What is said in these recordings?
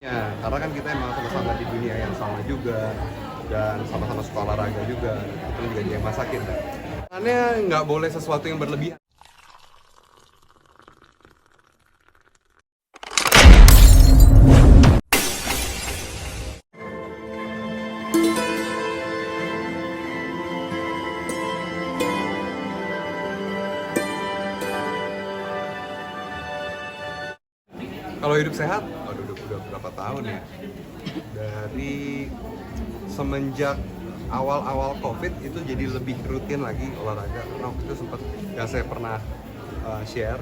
Ya, karena kan kita emang sama-sama di dunia yang sama juga dan sama-sama suka olahraga juga. Itu juga dia yang masakin kan. Makanya nggak boleh sesuatu yang berlebihan. Kalau hidup sehat, aduh udah berapa tahun ya? Dari semenjak awal-awal COVID itu jadi lebih rutin lagi olahraga. Karena waktu itu sempat yang saya pernah share,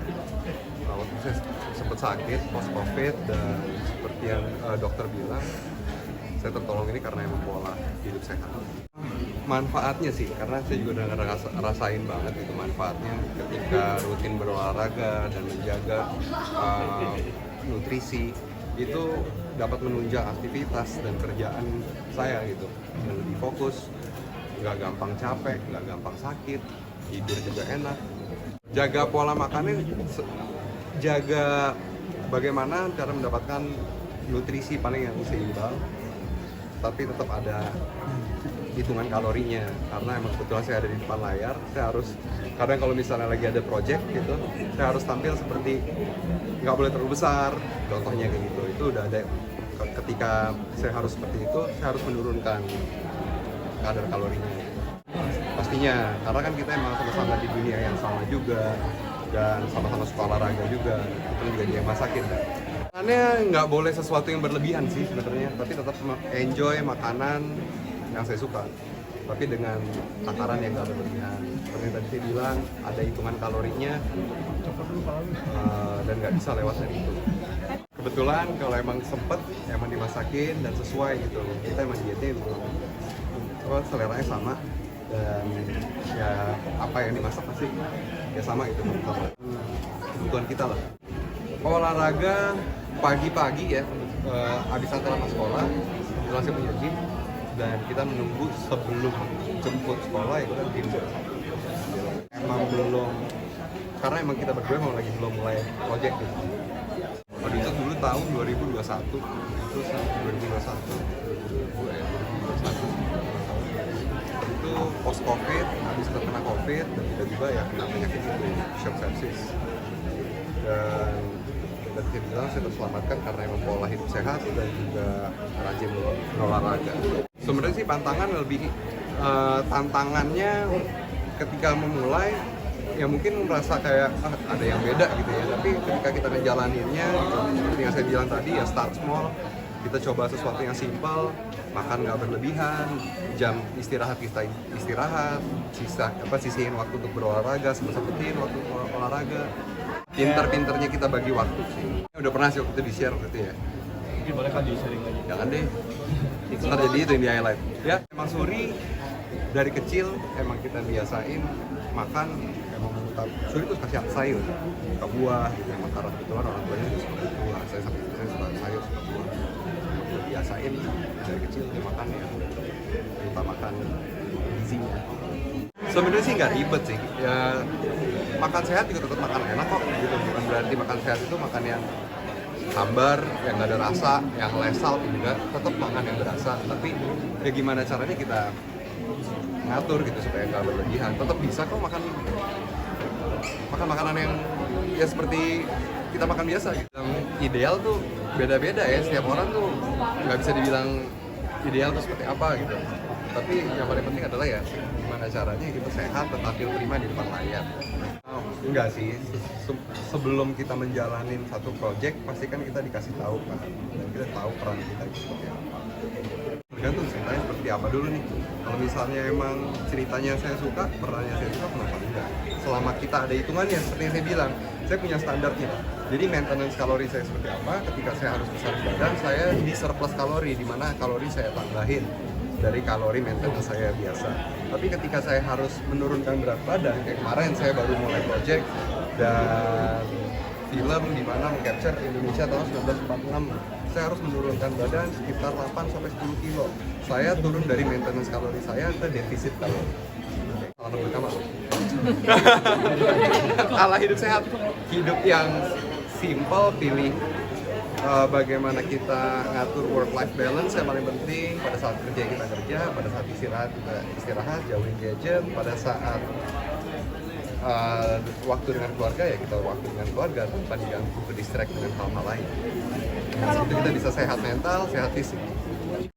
waktu itu saya sempat sakit post COVID dan seperti yang dokter bilang, saya tertolong ini karena emang pola hidup sehat. Manfaatnya sih, karena saya juga udah rasain banget itu manfaatnya ketika rutin berolahraga dan menjaga nutrisi itu dapat menunjang aktivitas dan kerjaan saya gitu, dan lebih fokus, nggak gampang capek, nggak gampang sakit, tidur juga enak. Jaga pola makannya, jaga bagaimana cara mendapatkan nutrisi paling yang seimbang, tapi tetap ada hitungan kalorinya, karena emang kebetulan saya ada di depan layar. Saya harus, kadang kalau misalnya lagi ada project gitu, saya harus tampil seperti nggak boleh terlalu besar, contohnya kayak gitu. Itu udah ada, ketika saya harus seperti itu, saya harus menurunkan kadar kalorinya pastinya, karena kan kita emang sama-sama di dunia yang sama juga dan sama-sama suka olahraga juga. Itu juga dia yang masakin kan. Makannya nggak boleh sesuatu yang berlebihan sih sebenarnya, tapi tetap enjoy makanan yang saya suka, tapi dengan takaran yang nggak berlebihan. Seperti yang tadi saya bilang, ada hitungan kalorinya dan nggak bisa lewat dari itu. Kebetulan kalau emang sempet, emang dimasakin dan sesuai gitu, kita emang dietnya seleranya sama, dan ya apa yang dimasak pasti ya sama gitu, kebutuhan kita lah. Olahraga pagi-pagi ya, habis antar sama sekolah, kebetulan saya punya gym, dan kita menunggu sebelum jemput sekolah itu kan gym. Emang belum, karena emang kita berdua emang lagi belum mulai project gitu. Waktu itu dulu tahun 2021, itu 2021 itu post covid, habis terkena covid dan tiba-tiba ya kena penyakit itu, shock sepsis. Dan kita bilang saya terselamatkan karena emang pola hidup sehat dan juga rajin olahraga. Sebenarnya sih tantangannya ketika memulai ya mungkin merasa kayak ada yang beda gitu ya, tapi ketika kita ngejalaninnya gitu, seperti yang saya bilang tadi ya, start small, kita coba sesuatu yang simpel, makan nggak berlebihan, jam istirahat kita istirahat, sisihin waktu untuk berolahraga, sempetin waktu olahraga, pinter-pinternya kita bagi waktu sih. Udah pernah sih waktu itu di-share waktu itu ya. Mungkin boleh kan di-sharing lagi? Jangan deh, ntar jadi itu yang di-highlight. Ya, emang Suri dari kecil emang kita biasain makan, emang Suri tuh kasih sayur, suka buah gitu, emang karena kebetulan orang tuanya juga suka buah. Saya suka sayur, suka buah. Udah biasain dari kecil dia makan ya, kita makan gizinya. Sebenarnya sih nggak ribet sih, ya makan sehat juga tetap makan enak kok gitu. Bukan berarti makan sehat itu makan yang hambar, yang nggak ada rasa, yang lesal juga, tetap makan yang berasa. Tapi ya gimana caranya kita ngatur gitu supaya nggak berlebihan. Tetap bisa kok makan makanan yang ya seperti kita makan biasa gitu. Yang ideal tuh beda-beda ya, setiap orang tuh nggak bisa dibilang ideal tuh seperti apa gitu. Tapi yang paling penting adalah ya gimana caranya kita sehat tetapi prima di depan layar. Enggak sih, sebelum kita menjalanin satu project pasti kan kita dikasih tahu kan, dan kita tahu peran kita itu seperti apa. Tergantung ceritanya seperti apa dulu nih. Kalau misalnya emang ceritanya saya suka, perannya saya suka, kenapa enggak? Selama kita ada hitungannya, seperti yang saya bilang, saya punya standarnya. Jadi maintenance kalori saya seperti apa, ketika saya harus besar badan, saya di surplus kalori, di mana kalori saya tambahin dari kalori maintenance saya biasa. Tapi ketika saya harus menurunkan berat badan, kayak kemarin saya baru mulai project dan film di mana meng-capture Indonesia tahun 1946, saya harus menurunkan badan sekitar 8-10 kilo. Saya turun dari maintenance kalori saya ke defisit kalori. Salah nebut kamar. Ala hidup sehat, hidup yang simple, pilih bagaimana kita ngatur work life balance yang paling penting. Pada saat kerja kita kerja, pada saat istirahat kita istirahat, jauhin gadget. Pada saat waktu dengan keluarga ya kita waktu dengan keluarga tanpa diganggu ke distract dengan hal-hal lain. Nah, itu kita bisa sehat mental, sehat fisik.